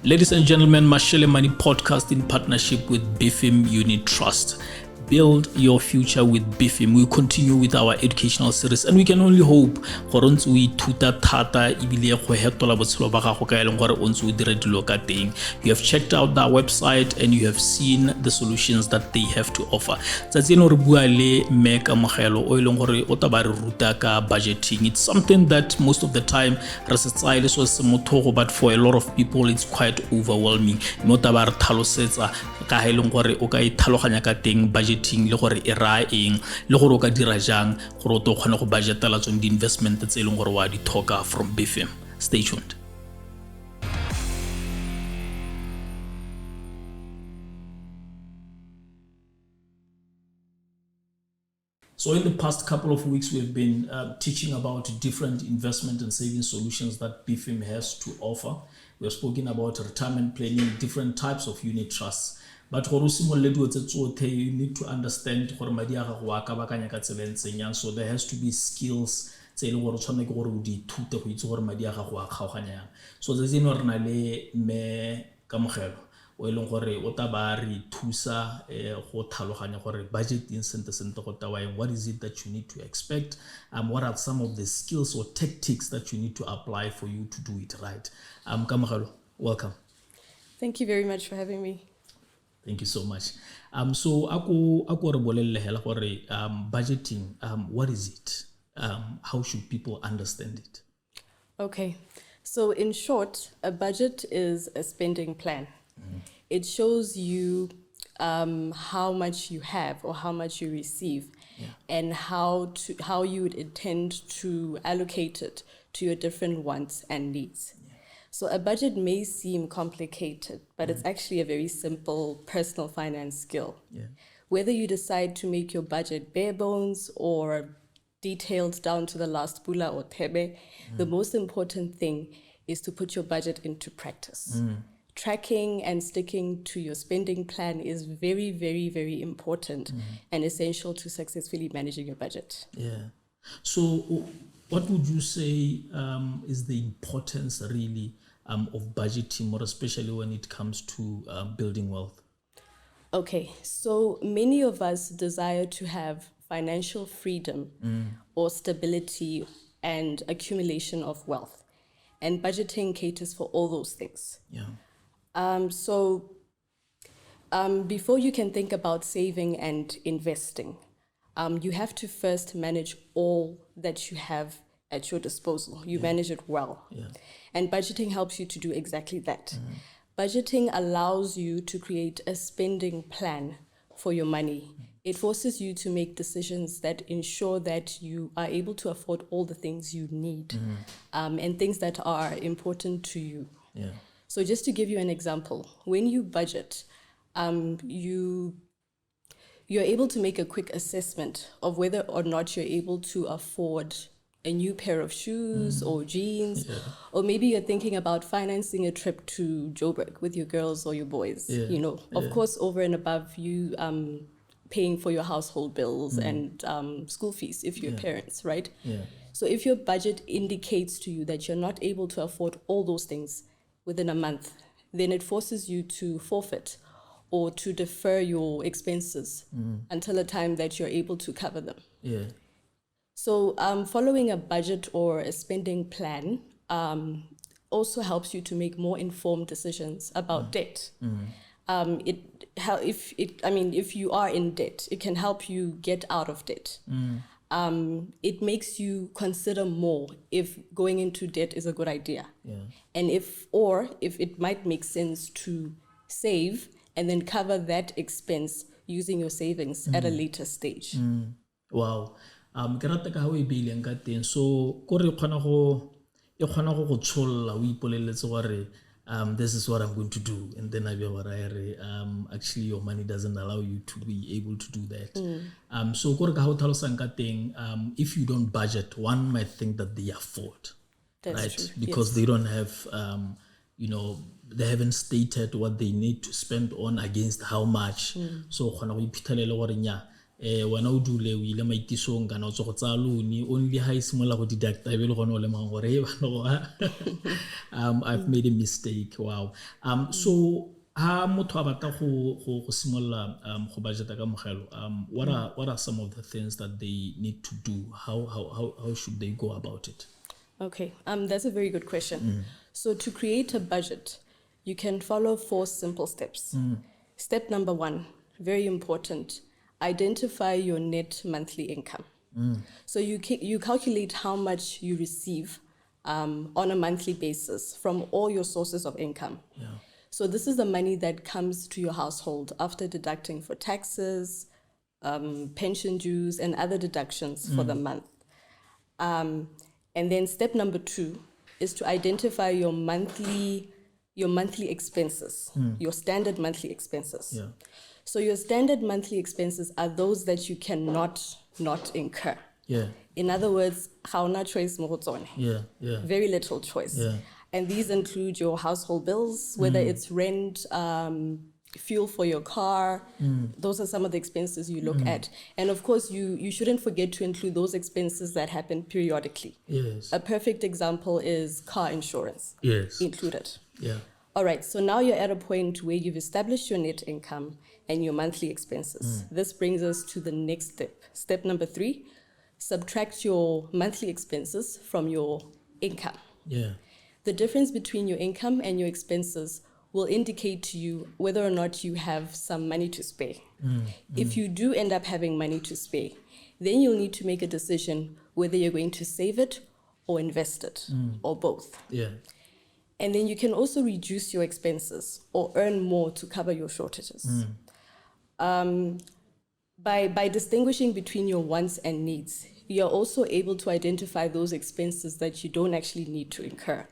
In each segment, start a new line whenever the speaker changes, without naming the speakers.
Ladies and gentlemen, Mashele Money podcast in partnership with Bifm Unit Trust. Build your future with Bifm. We continue with our educational series, and we can only hope gore ntse o ithuta thata ebile go hetola botshelo ba gago ka eleng gore o ntse o dire dilo ka teng. You have checked out their website and you have seen the solutions that they have to offer. Tsatsi eno re bua le mme ka mogelo o eleng gore o taba re ruta ka budgeting. It's something that most of the time re se tsaya le so se motho, but for a lot of people it's quite overwhelming. Mo taba re tlhalosetsa ka eleng gore o ka ithaloganya ka teng budgeting le gore e ra eng le gore o ka dira jang gore o to kgona go budgetela tsone di investment tse eleng gore wa di thoka from Bifm. Stay tuned. So in the past couple of weeks, we've been teaching about different investment and saving solutions that Bifm has to offer. We have spoken about retirement planning, different types of unit trusts. But you need to understand so there has to be skills. So there's me o eleng gore o taba re thusa go tlhaloganya gore budgeting sente go tawa what is it that you need to expect, what are some of the skills or tactics that you need to apply for you to do it right. Kamogelo, welcome.
Thank you very much for having me.
Thank you so much. So ako re bolelle hela gore budgeting, what is it? How should people understand it?
Okay, so in short, a budget is a spending plan. It shows you how much you have or how much you receive, and how you would intend to allocate it to your different wants and needs. So a budget may seem complicated, but it's actually a very simple personal finance skill. Whether you decide to make your budget bare bones or detailed down to the last pula or tebe, the most important thing is to put your budget into practice. Tracking and sticking to your spending plan is very, very, very important and essential to successfully managing your budget.
So what would you say is the importance really of budgeting, more especially when it comes to building wealth?
Okay, so many of us desire to have financial freedom or stability and accumulation of wealth. And budgeting caters for all those things. Before you can think about saving and investing, you have to first manage all that you have at your disposal. You manage it well. And budgeting helps you to do exactly that. Budgeting allows you to create a spending plan for your money. It forces you to make decisions that ensure that you are able to afford all the things you need and things that are important to you. So just to give you an example, when you budget, you're able to make a quick assessment of whether or not you're able to afford a new pair of shoes or jeans, or maybe you're thinking about financing a trip to Joburg with your girls or your boys. Of course, over and above you paying for your household bills and school fees if you're parents, right? So if your budget indicates to you that you're not able to afford all those things within a month, then it forces you to forfeit or to defer your expenses until a time that you're able to cover them. So following a budget or a spending plan also helps you to make more informed decisions about debt. If you are in debt, it can help you get out of debt. It makes you consider more if going into debt is a good idea. And if it might make sense to save and then cover that expense using your savings at a later stage.
Wow. Ke rata ka ha o e beileng ka teng. So ko re khona go tsholla o ipoleletse gore this is what I'm going to do, and then actually your money doesn't allow you to be able to do that. So ko re ka ha o tlhalosang ka teng, if you don't budget, one might think that they afford.
That's
right?
True.
Because they don't have they haven't stated what they need to spend on against how much. So khona go iphitlhelele gore nya wena o dule o ile maitisong kana o tswa go tsaya loan only ha e simola go deducta e be le gone o lemang gore e bana I've made a mistake. Wow. So ha motho a batla go simolla go budgeta ka mogelo, what are some of the things that they need to do? How should they go about it?
Okay, that's a very good question. So to create a budget, you can follow 4 simple steps. Step number 1, very important, identify your net monthly income. So you calculate how much you receive on a monthly basis from all your sources of income.
Yeah.
So this is the money that comes to your household after deducting for taxes, pension dues, and other deductions for the month. And then step number 2 is to identify your monthly expenses, your standard monthly expenses.
Yeah.
So your standard monthly expenses are those that you cannot not incur.
Yeah.
In other words, hauna choice mo go tsone.
Yeah. Yeah.
Very little choice.
Yeah.
And these include your household bills, whether it's rent, fuel for your car. Those are some of the expenses you look at. And of course, you shouldn't forget to include those expenses that happen periodically.
Yes.
A perfect example is car insurance.
Yes.
Included.
Yeah.
All right, so now you're at a point where you've established your net income and your monthly expenses. This brings us to the next step. Step number 3, subtract your monthly expenses from your income.
Yeah.
The difference between your income and your expenses will indicate to you whether or not you have some money to spare. If you do end up having money to spare, then you'll need to make a decision whether you're going to save it or invest it, or both.
Yeah.
And then you can also reduce your expenses or earn more to cover your shortages. By distinguishing between your wants and needs, you're also able to identify those expenses that you don't actually need to incur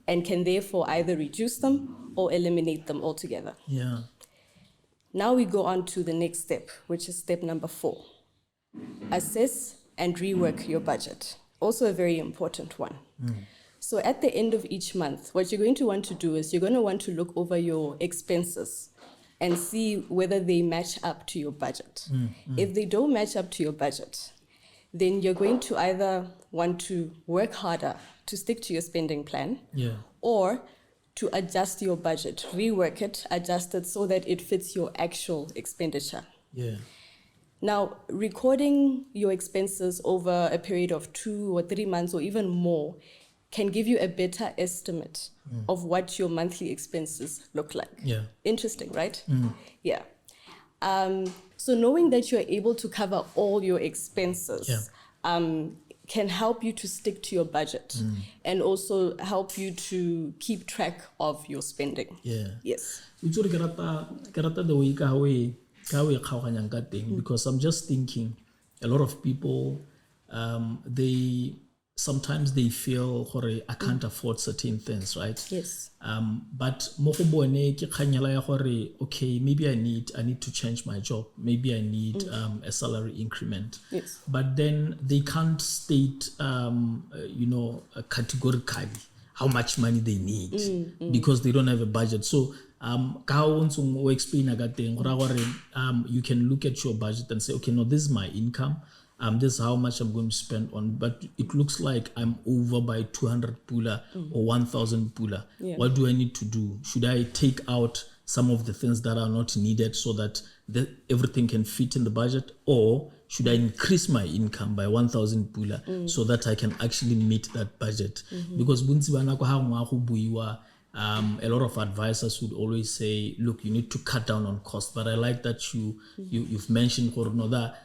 and can therefore either reduce them or eliminate them altogether.
Yeah.
Now we go on to the next step, which is step number 4. Assess and rework your budget. Also a very important one. So at the end of each month, what you're going to want to do is you're going to want to look over your expenses and see whether they match up to your budget. If they don't match up to your budget, then you're going to either want to work harder to stick to your spending plan, or to adjust your budget, rework it, adjust it so that it fits your actual expenditure.
Yeah.
Now, recording your expenses over a period of 2 or 3 months or even more can give you a better estimate of what your monthly expenses look like.
Yeah.
Interesting, right? Yeah. So knowing that you're able to cover all your expenses can help you to stick to your budget and also help you to keep track of your spending.
Yeah.
Yes.
Ke rata the way ka we kgaoganyang ka teng, because I'm just thinking a lot of people they sometimes they feel gore I can't afford certain things, right?
Yes.
But mo go bone ke kganyela ya gore okay, maybe I need to change my job, maybe I need a salary increment.
Yes.
But then they can't state categorically how much money they need because they don't have a budget. So ka o explain aga teng gore you can look at your budget and say, okay, no, this is my income. This is how much I'm going to spend on, but it looks like I'm over by 200 pula or 1,000 pula. Yeah. What do I need to do? Should I take out some of the things that are not needed so that everything can fit in the budget, or should I increase my income by 1,000 pula so that I can actually meet that budget? Because a lot of advisors would always say, look, you need to cut down on cost. But I like that you've mentioned that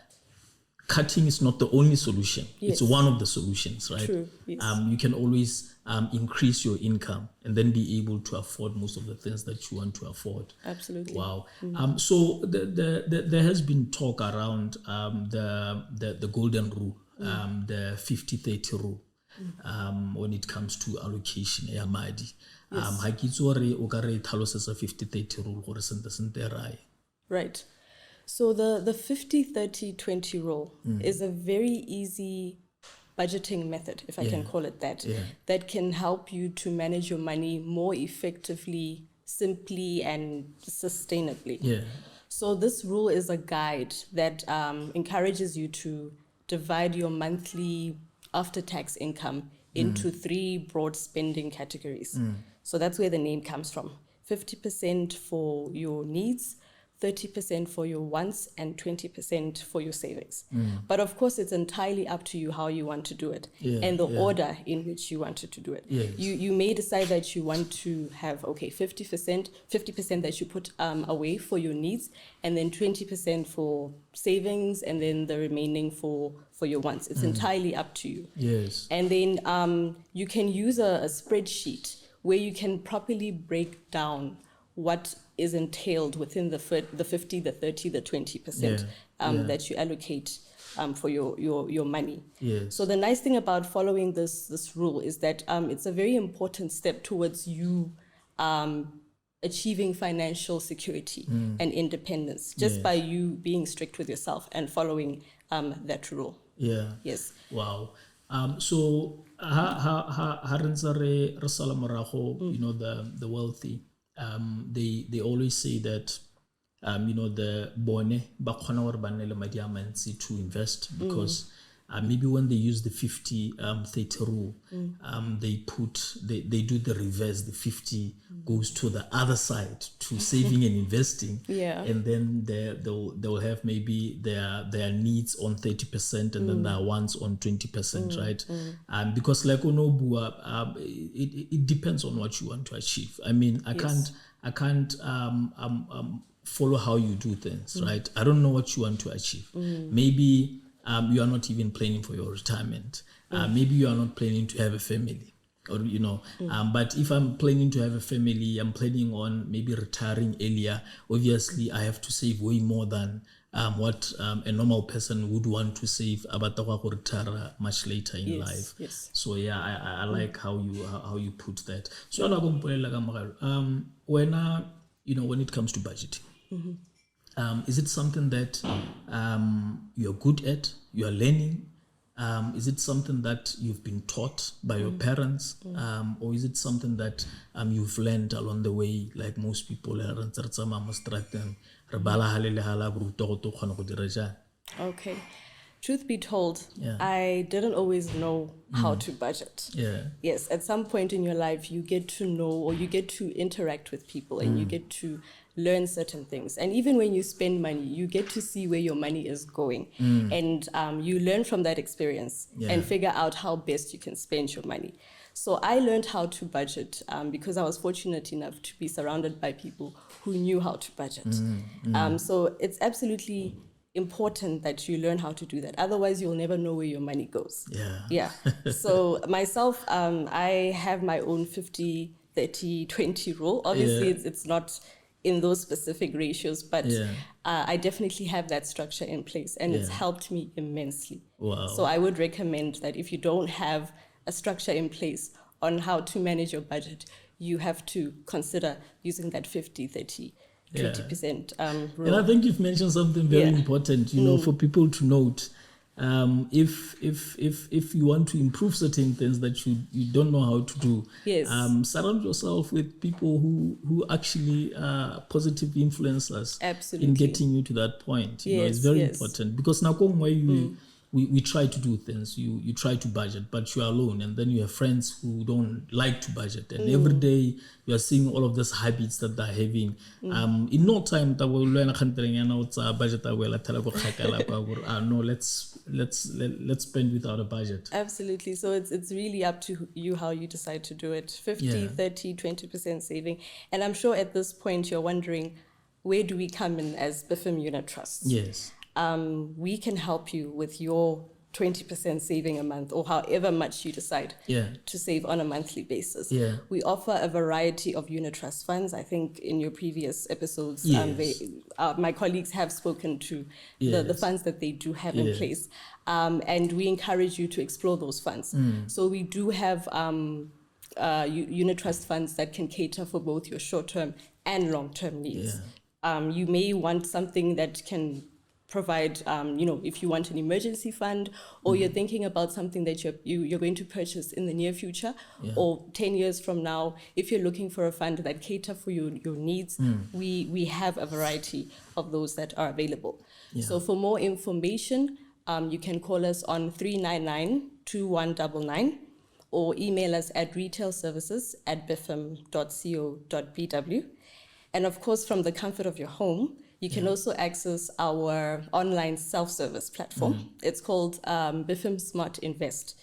cutting is not the only solution. Yes. It's one of the solutions, right?
True. Yes.
You can always increase your income and then be able to afford most of the things that you want to afford.
Absolutely.
Wow. So there has been talk around the golden rule, the 50-30 rule, when it comes to allocation. Yes. Ha ke itse gore o ka re tlhalosetsa 50-30 rule gore sente rai.
Right. So the 50-30-20 rule is a very easy budgeting method, if I can call it that, that can help you to manage your money more effectively simply and sustainably.
Yeah.
So this rule is a guide that encourages you to divide your monthly after-tax income into 3 broad spending categories. So that's where the name comes from. 50% for your needs, 30% for your wants, and 20% for your savings. But of course, it's entirely up to you how you want to do it and the order in which you wanted to do it.
Yes.
You may decide that you want to have, 50% that you put away for your needs, and then 20% for savings, and then the remaining for your wants. It's entirely up to you.
Yes.
And then you can use a spreadsheet where you can properly break down what is entailed within the 50, the 30, the 20% that you allocate for your money.
Yes.
So the nice thing about following this rule is that it's a very important step towards you achieving financial security and independence, just by you being strict with yourself and following that rule.
Yeah.
Yes.
Wow. So ha re ntse re sala morago, the wealthy, they always say that the bone ba khona gore ba nne le madi a mantsi to invest, because maybe when they use the 50-30 rule, they do the reverse. The 50 goes to the other side, to saving and investing.
Yeah.
And then they'll have maybe their needs on 30%, and then their wants on 20%, right? Because like Onobua, it depends on what you want to achieve. I mean, I can't follow how you do things, right? I don't know what you want to achieve. Maybe you are not even planning for your retirement. Maybe you are not planning to have a family, or but if I'm planning to have a family, I'm planning on maybe retiring earlier. Obviously, I have to save way more than what a normal person would want to save about to retire much later in life.
Yes.
So yeah, I like how you put that. So when it comes to budgeting, is it something that you're good at, you're learning? Is it something that you've been taught by your parents? Or is it something that you've learned along the way, like most people?
Okay. Truth be told,
Yeah.
I didn't always know how to budget.
Yeah.
Yes, at some point in your life, you get to know, or you get to interact with people, and you get to learn certain things. And even when you spend money, you get to see where your money is going. And you learn from that experience and figure out how best you can spend your money. So I learned how to budget because I was fortunate enough to be surrounded by people who knew how to budget. So it's absolutely important that you learn how to do that. Otherwise, you'll never know where your money goes. Yeah. So myself, I have my own 50, 30, 20 rule. Obviously, it's not in those specific ratios, but I definitely have that structure in place, and it's helped me immensely.
Wow.
So I would recommend that if you don't have a structure in place on how to manage your budget, you have to consider using that 50, 30, 20% rule.
And I think you've mentioned something very important, for people to note. If you want to improve certain things that you don't know how to do, surround yourself with people who actually are positive influencers.
Absolutely.
In getting you to that point. It's very important, because now we try to do things, you try to budget, but you are alone, and then you have friends who don't like to budget, and every day you are seeing all of these habits that they're having. In no time let's spend without a budget.
Absolutely. So it's really up to you how you decide to do it. 50, 30, 20% saving. And I'm sure at this point you're wondering, where do we come in as Bifm Unit Trust?
Yes.
We can help you with your 20% saving a month, or however much you decide to save on a monthly basis. We offer a variety of unit trust funds. I think in your previous episodes, my colleagues have spoken to the funds that they do have in place. And we encourage you to explore those funds. So we do have unit trust funds that can cater for both your short-term and long-term needs. You may want something that can provide, if you want an emergency fund, or you're thinking about something that you're going to purchase in the near future, or 10 years from now, if you're looking for a fund that cater for your needs, we have a variety of those that are available. So for more information, you can call us on 399-2199 or email us at retailservices@bifm.co.bw. And of course, from the comfort of your home, you can also access our online self-service platform. It's called Bifm Smart Invest.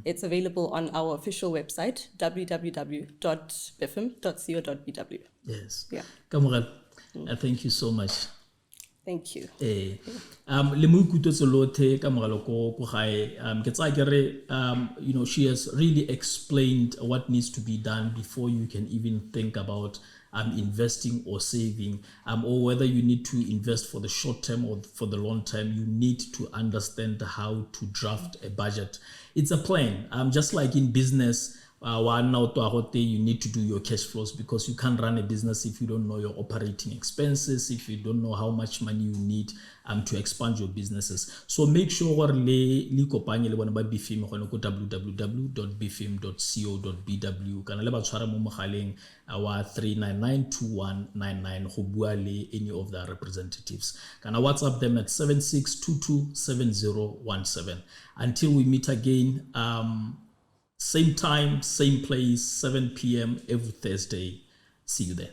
It's available on our official website, www.bifm.co.bw.
Yes.
Yeah.
Kamoral, thank you so much.
Thank you.
Le mo ikutetse lothe ka mogalo ko gae ke tsa kere she has really explained what needs to be done before you can even think about investing or saving, or whether you need to invest for the short term or for the long term. You need to understand how to draft a budget. It's a plan. Just like in business, you need to do your cash flows, because you can't run a business if you don't know your operating expenses, if you don't know how much money you need to expand your businesses. So make sure le kopanye le bona ba Bifm go go www.bifm.co.bw kana le ba tshwara mo mogaleng wa 3992199 go bua le any of their representatives, kana WhatsApp them at 76227017. Until we meet again, same time, same place, 7 p.m. every Thursday. See you then.